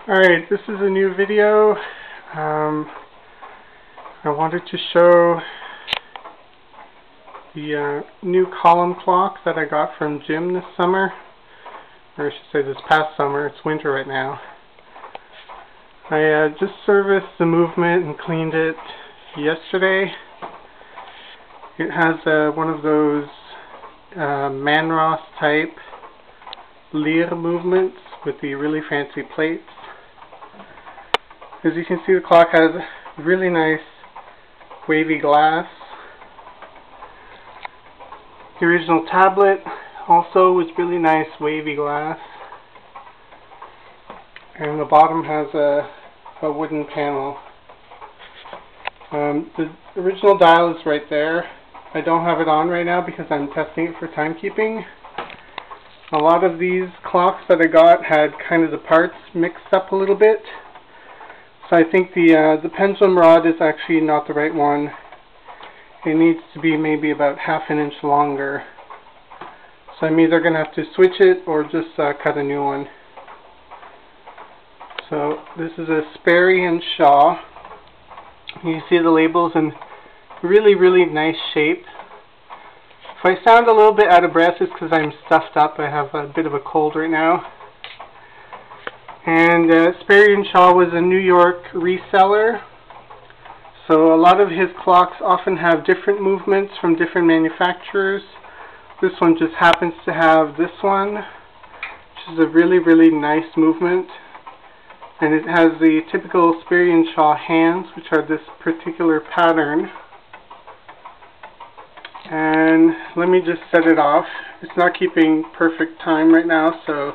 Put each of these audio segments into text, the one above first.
Alright, this is a new video. I wanted to show the new column clock that I got from Jim this summer. Or I should say this past summer. It's winter right now. I just serviced the movement and cleaned it yesterday. It has one of those Manross type Lear movements with the really fancy plates. As you can see, the clock has really nice wavy glass. The original tablet also was really nice wavy glass. And the bottom has a wooden panel. The original dial is right there. I don't have it on right now because I'm testing it for timekeeping. A lot of these clocks that I got had kind of the parts mixed up a little bit. So I think the pendulum rod is actually not the right one. It needs to be maybe about half an inch longer. So I'm either going to have to switch it or just cut a new one. So this is a Sperry and Shaw. You see the labels in really nice shape. If I sound a little bit out of breath, it's because I'm stuffed up. I have a bit of a cold right now. And Sperry and Shaw was a New York reseller. So a lot of his clocks often have different movements from different manufacturers. This one just happens to have this one, which is a really nice movement. And it has the typical Sperry and Shaw hands, which are this particular pattern. And let me just set it off. It's not keeping perfect time right now, so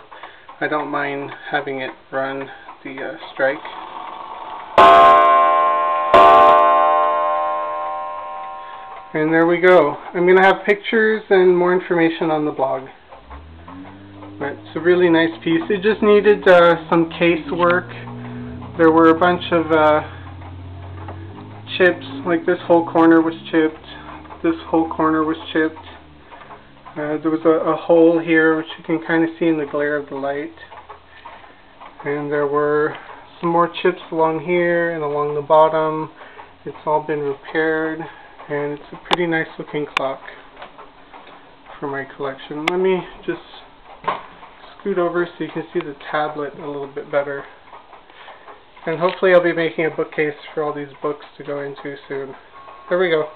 I don't mind having it run the strike. And there we go. I'm going to have pictures and more information on the blog. But it's a really nice piece. It just needed some case work. There were a bunch of chips, like this whole corner was chipped. This whole corner was chipped. There was a hole here, which you can kind of see in the glare of the light. And there were some more chips along here and along the bottom. It's all been repaired, and it's a pretty nice looking clock for my collection. Let me just scoot over so you can see the tablet a little bit better. And hopefully I'll be making a bookcase for all these books to go into soon. There we go.